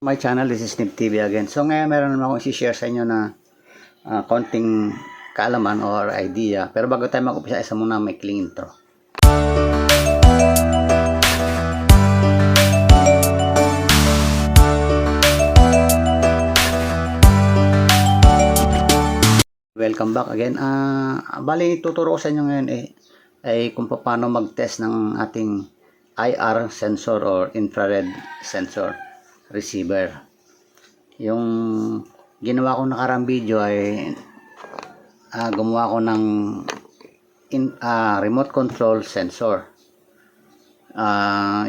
My channel, this is Nib TV again. So ngayon meron naman akong i-share sa inyo na konting kaalaman or idea. Pero bago tayo mag-upisa, isa muna may maikling intro. Welcome back again. Bali, tuturo ko sa inyo ngayon ay kung paano mag-test ng ating IR sensor or infrared sensor receiver. Yung ginawa ko nakarang video ay gumawa ko ng remote control sensor.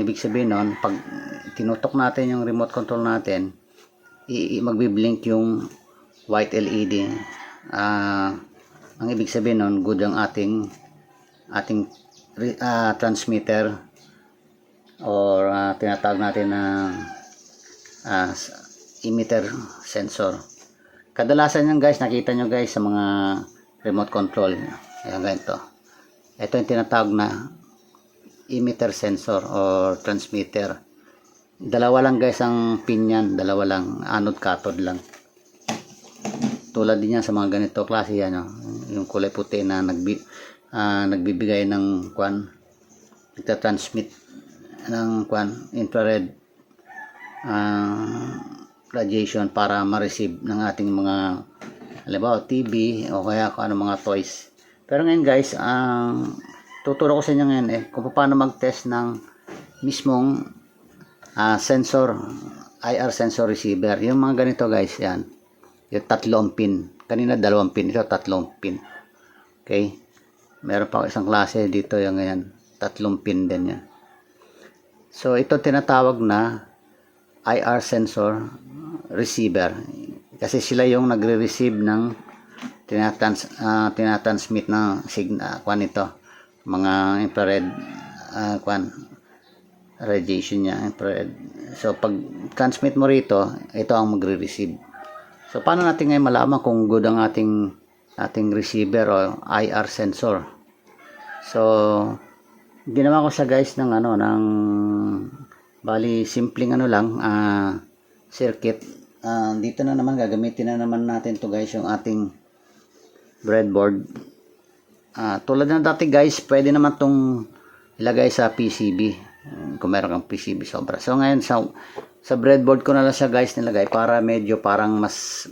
Ibig sabihin nun, pag tinutok natin yung remote control natin, magbi-blink yung white LED. Ang ibig sabihin nun, good ang ating transmitter or tinatawag natin na emitter sensor. Kadalasan yan guys, nakita nyo guys sa mga remote control. Ayan ganito. Ito yung tinatawag na emitter sensor or transmitter. Dalawa lang guys ang pin yan. Dalawa lang. Anode cathode lang. Tulad din yan sa mga ganito klase yan. Yung kulay puti na nagbibigay ng nagtatransmit ng infrared radiation para ma-receive ng ating mga halimbawa TV o kaya kung ano mga toys. Pero ngayon guys, tuturo ko sa inyo ngayon kung paano mag-test ng mismong sensor, IR sensor receiver. Yung mga ganito guys, yan. Yung tatlong pin. Kanina dalawang pin, ito tatlong pin. Okay? Meron pa isang klase dito yung ngayon. Tatlong pin din yan. So ito tinatawag na IR sensor receiver kasi sila yung nagre-receive ng tinatransmit ng signal ito mga infrared radiation niya, infrared. So pag transmit mo rito, ito ang magre-receive. So paano natin ngayon malaman kung good ang ating receiver o IR sensor? So ginawa ko siya guys ng bali simpleng lang circuit. Dito na naman gagamitin na naman natin to guys yung ating breadboard. Tulad ng dati guys, pwede naman tong ilagay sa PCB kung meron kang PCB sobra. So ngayon sa breadboard ko na lang siya guys nilagay para medyo parang mas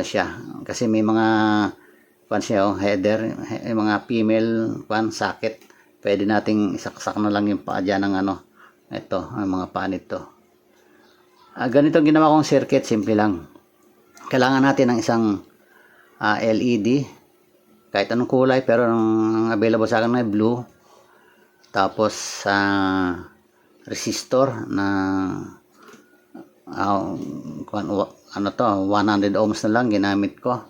siya kasi may mga header, mga female socket. Pwede nating isaksak na lang yung paa dyan ng ito, ang mga paa nito. Ganito ginawa kong circuit, simple lang. Kailangan natin ng isang LED, kahit anong kulay, pero ang available sa akin ay blue. Tapos resistor na 100 ohms na lang ginamit ko.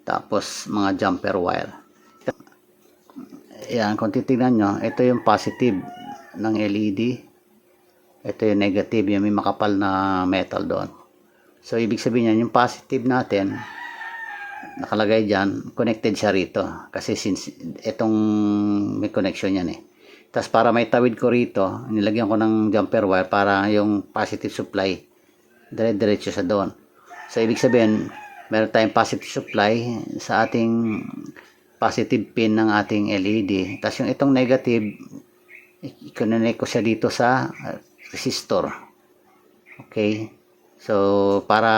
Tapos mga jumper wire. Yan, kung titignan nyo, ito yung positive ng LED. Ito yung negative, yung may makapal na metal doon. So, ibig sabihin yan, yung positive natin, nakalagay dyan, connected siya rito. Kasi since itong may connection yan Tapos para may tawid ko rito, nilagyan ko ng jumper wire para yung positive supply, dire-diretso sa doon. So, ibig sabihin, meron tayong positive supply sa ating positive pin ng ating LED. Tapos yung itong negative, i-connect ko siya dito sa resistor. Okay? So, para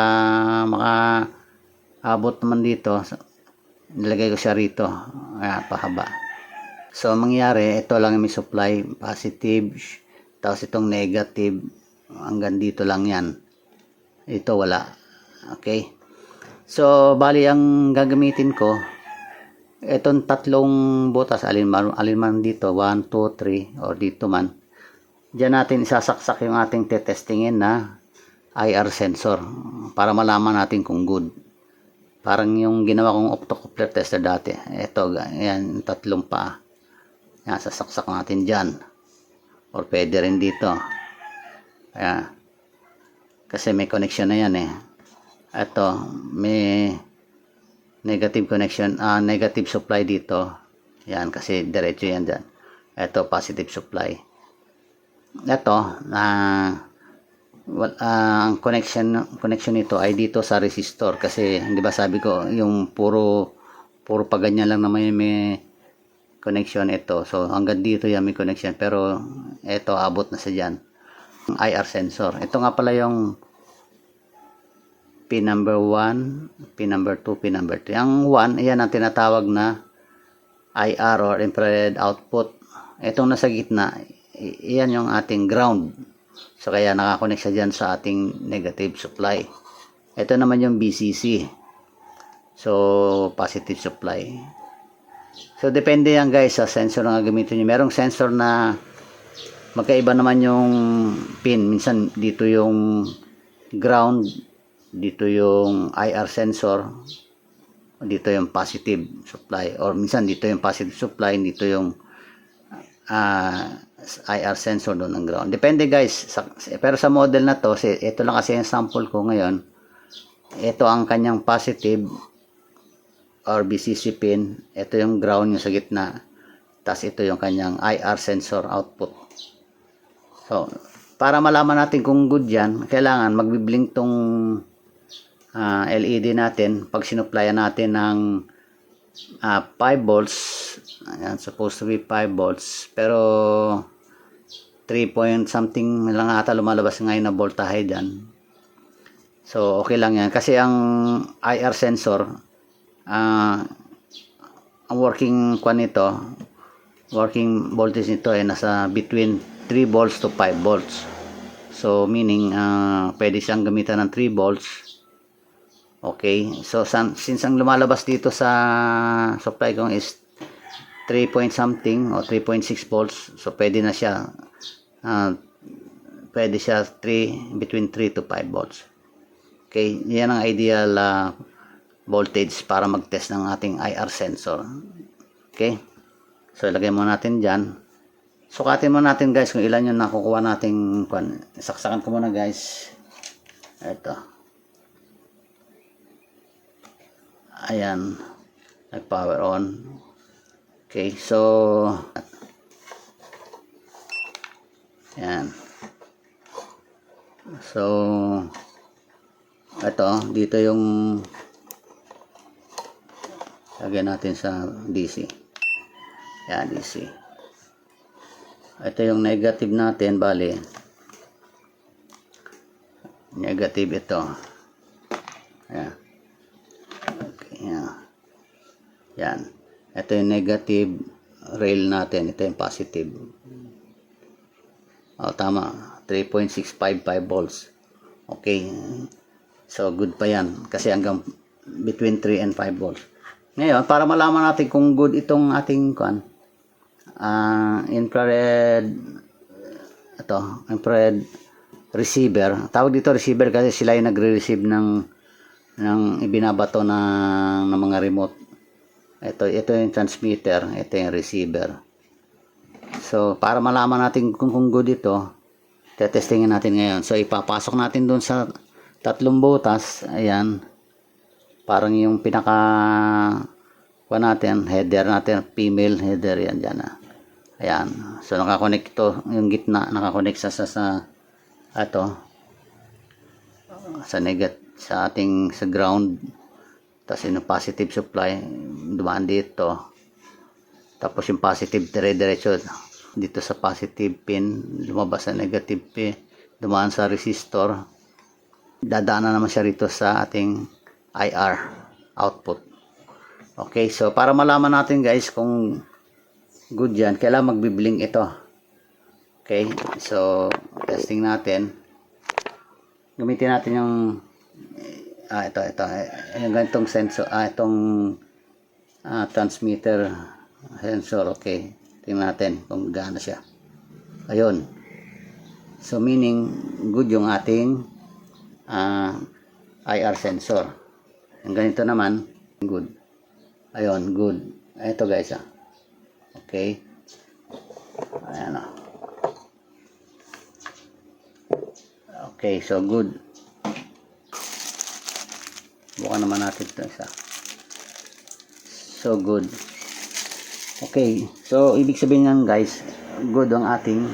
makaabot naman dito, nilagay ko siya rito. Pahaba. So, mangyari, ito lang yung may supply, positive, tapos itong negative, hanggang dito lang yan. Ito wala. Okay? So, bali ang gagamitin ko, itong tatlong butas, alin man dito, 1, 2, 3, or dito man. Diyan natin isasaksak yung ating tetestingin na IR sensor para malaman natin kung good. Parang yung ginawa kong optocoupler tester dati. Ito, yan, tatlong paa. Yan, sasaksak natin dyan. Or pwede rin dito. Ayan. Kasi may connection na yan Ito, may negative connection, negative supply dito. Yan, kasi diretso yan dyan. Ito, positive supply. Ito, Ang connection nito ay dito sa resistor, kasi hindi ba sabi ko yung puro pa ganyan lang naman may connection ito. So hanggang dito yan may connection, pero ito abot na sa dyan. IR sensor. Ito nga pala yung pin number 1, pin number 2, pin number 3. Ang 1, ayan ang tinatawag na IR or infrared output. Itong nasa gitna, iyan yung ating ground. So kaya nakakonect siya dyan sa ating negative supply. Ito naman yung BCC. So positive supply. So depende yan guys sa sensor na gagamitin nyo. Merong sensor na magkaiba naman yung pin. Minsan dito yung ground, dito yung IR sensor, dito yung positive supply, or minsan dito yung positive supply, dito yung IR sensor doon ng ground. Depende guys. Pero sa model na to, ito lang kasi yung sample ko ngayon. Ito ang kanyang positive or BCC pin. Ito yung ground yung sa gitna. Tapos ito yung kanyang IR sensor output. So, para malaman natin kung good yan, kailangan magbiblink tong LED natin pag sinupplyan natin ng 5 volts. Ayan, supposed to be 5 volts, pero 3 point something lang ata lumalabas ngayon na voltahe dyan. So okay lang yan, kasi ang IR sensor ang working voltage nito ay nasa between 3 volts to 5 volts. So meaning pwede siyang gamitan ng 3 volts. Okay, so since ang lumalabas dito sa supply ko is 3 point something o 3.6 volts, so pwede na siya between 3 to 5 volts. Okay, yan ang ideal voltage para mag-test ng ating IR sensor. Okay, so ilagay muna natin dyan. Sukatin muna natin guys kung ilan yung nakukuha nating saksakan ko muna guys. Ito. Ayan, nag-power on. Okay, so ayan. So ito, dito yung lagyan natin sa DC. Ayan, DC. Ito yung negative natin, bali negative ito. Ayan. Yan. Ito yung negative rail natin. Ito yung positive. Tama. 3.655 volts. Okay. So, good pa yan. Kasi hanggang between 3 and 5 volts. Ngayon, para malaman natin kung good itong ating infrared receiver. Tawag dito receiver kasi sila yung nagre-receive ng ibinabato ng mga remote. Ito yung transmitter, ito yung receiver. So para malaman natin kung good ito, tetestingin natin ngayon. So ipapasok natin doon sa tatlong butas. Ayan, parang yung pinaka natin, header natin, female header yan dyan. Ayan, so nakakonect ito, yung gitna nakakonect sa ating sa ground. Tapos yung positive supply dumaan dito, tapos yung positive dire-diretso dito sa positive pin, lumabas sa negative pin, dumaan sa resistor, dadaan na naman siya rito sa ating IR output. Okay, so para malaman natin guys kung good yan, kailangan magbiblink ito. Okay, so testing natin. Gamitin natin yung ito yung ganitong sensor, itong transmitter sensor. Okay, tingnan natin kung gaano siya. Ayun, so meaning good yung ating IR sensor. Yung ganito naman good. Ayun, good. Ito guys okay, ayan okay, so good. Bukan naman natin ito isa. So good. Okay, so ibig sabihin yan guys, good ang ating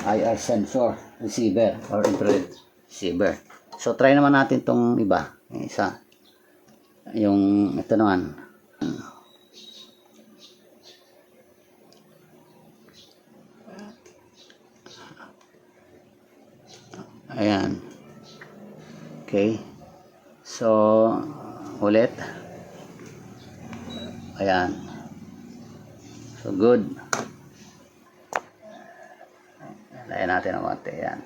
IR sensor receiver or infrared receiver. So try naman natin tong iba. Yung isa. Yung ito naman. Ayan. Okay. So ulit. Ayan. So good. Ayan natin ang konti. Ayan.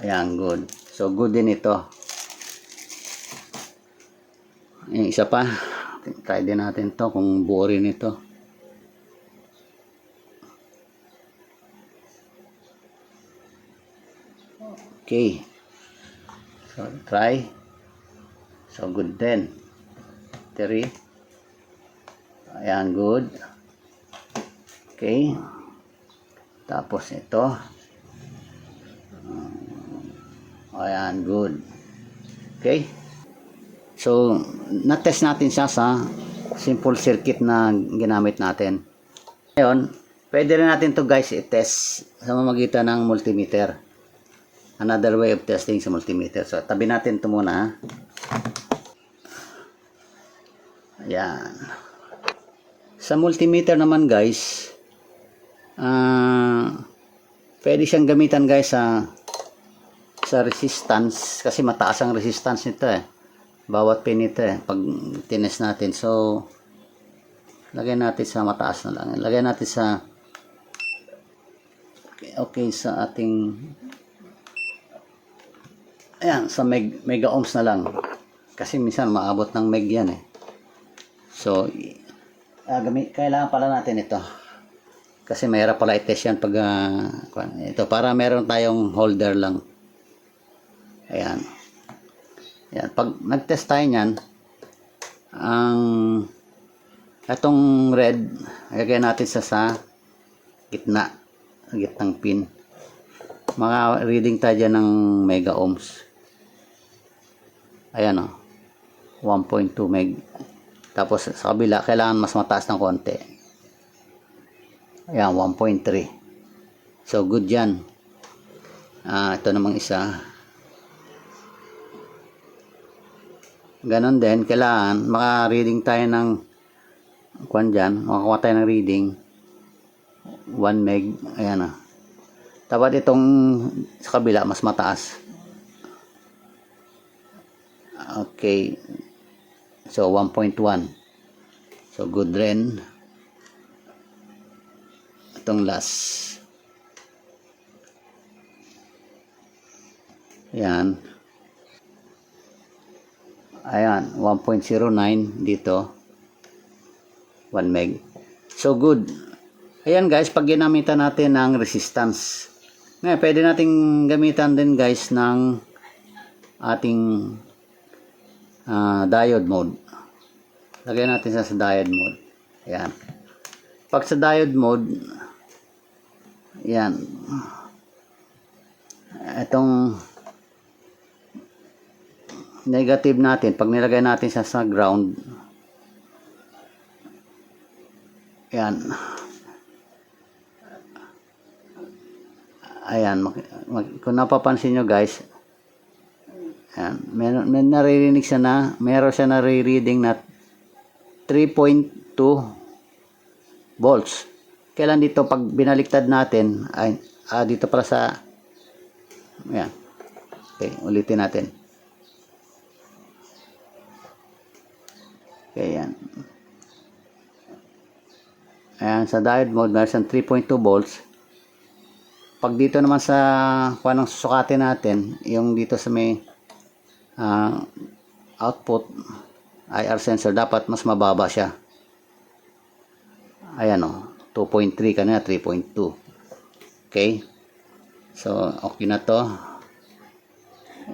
Ayan, good. So good din ito. Yung isa pa. Try din natin to kung buo rin ito. Okay. So try. So good din. 3. Ayan, good. Okay. Tapos ito. Ayan, good. Okay. So, na-test natin siya sa simple circuit na ginamit natin. Ngayon, pwede rin natin to guys i-test sa mamagitan ng multimeter. Another way of testing sa multimeter. So, tabi natin ito muna. Ayan. Sa multimeter naman guys, pwede siyang gamitan guys sa resistance kasi mataas ang resistance nito bawat pin nito pag tines natin. So lagay natin sa mataas na lang, lagay natin sa okay sa ating ayan sa mega ohms na lang kasi minsan maabot ng meg yan so kailangan pala natin ito kasi mahirap pala i-test yan pag ito para meron tayong holder lang. Ayan. Ayan. Pag nag-test tayo nyan, itong red, lagay natin sa gitnang pin. Mga reading tayo dyan ng mega ohms. Ayan 1.2 meg. Tapos sa kabila, kailangan mas mataas ng konti. Ayan, 1.3. So, good yan. Ito namang isa. Ganon din, kailangan maka-reading tayo ng kwan dyan, makakuha tayo ng reading 1 meg, ayan Dapat itong sa kabila mas mataas. Okay, so 1.1. So good rin. Itong last, ayan. Ayan, 1.09 dito. 1 meg. So, good. Ayan guys, pag ginamitan natin ng resistance. Ngayon, pwede nating gamitan din guys ng ating diode mode. Lagyan natin sa diode mode. Ayan. Pag sa diode mode, ayan. Itong negative natin, pag nilagay natin siya sa ground, ayan, ayan, kung napapansin nyo guys, ayan, may naririnig siya meron siya nare-reading na 3.2 volts. Kailan dito pag binaliktad natin, ay, dito para sa, ayan, okay, ulitin natin. Okay, yan. Ayan, sa diode mode, meron 3.2 volts. Pag dito naman sa kung anong susukatin natin, yung dito sa may output IR sensor, dapat mas mababa siya. Ayan 2.3 kanina, 3.2. Okay. So, okay na to.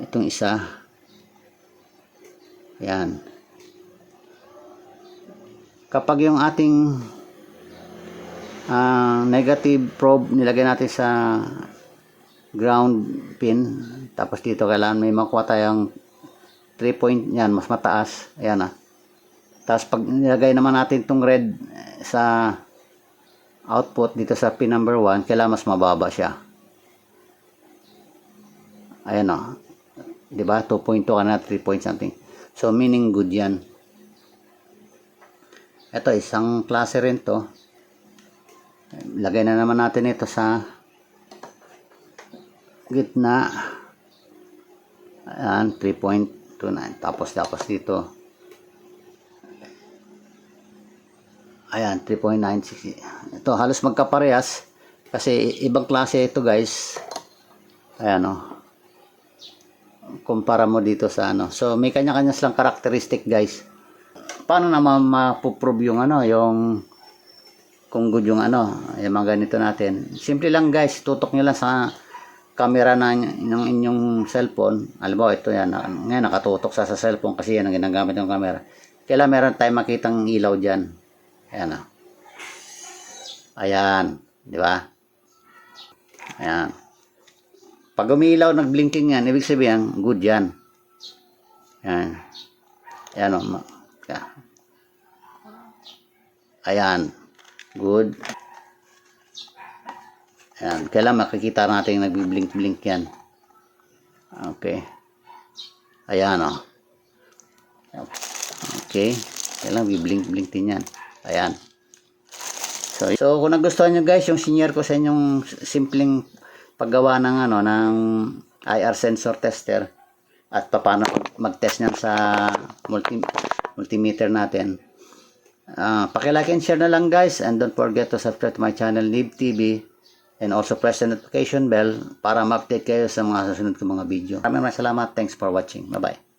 Itong isa. Ayan. Kapag yung ating negative probe nilagay natin sa ground pin, tapos dito kailangan may makuha tayong 3 point yan, mas mataas. Ayan Tapos pag nilagay naman natin itong red sa output dito sa pin number 1, kailangan mas mababa siya. Ayan o. Diba? 2.2 ka na, 3 point something. So, meaning good yan. Ito, isang klase rin to. Lagay na naman natin ito sa gitna. Ayan, 3.29. Tapos dito. Ayan, 3.96. Ito, halos magkaparehas. Kasi ibang klase ito, guys. Ayan o. Kumpara mo dito sa ano. So, may kanya-kanya silang karakteristik, guys. Paano naman mapuprove yung ano, yung kung good yung ano, yung mga ganito natin. Simple lang, guys. Tutok nyo lang sa camera ng inyong cellphone. Alam mo, ito yan. Ngayon, nakatutok sa cellphone kasi yan ang ginagamit ng camera. Kailangan meron tayong makitang ilaw dyan. Ayan o. Ayan. Di ba? Ayan. Pag umiilaw, nag-blinking yan, ibig sabihin, good yan. Ayan. Ayan o. Ayan. Good. Ayan. Kailangan makikita natin yung nag-blink-blink yan. Okay. Ayan o. Okay. Kailangan blink-blink din yan. Ayan. So kung nagustuhan nyo guys, yung senior ko sa inyong simpleng paggawa ng ano, ng IR sensor tester at paano mag-test niyan sa multimeter natin. Paki-like and share na lang guys, and don't forget to subscribe to my channel Nib TV and also press the notification bell para ma-update kayo sa mga susunod kong mga video. Maraming salamat. Thanks for watching. Bye bye.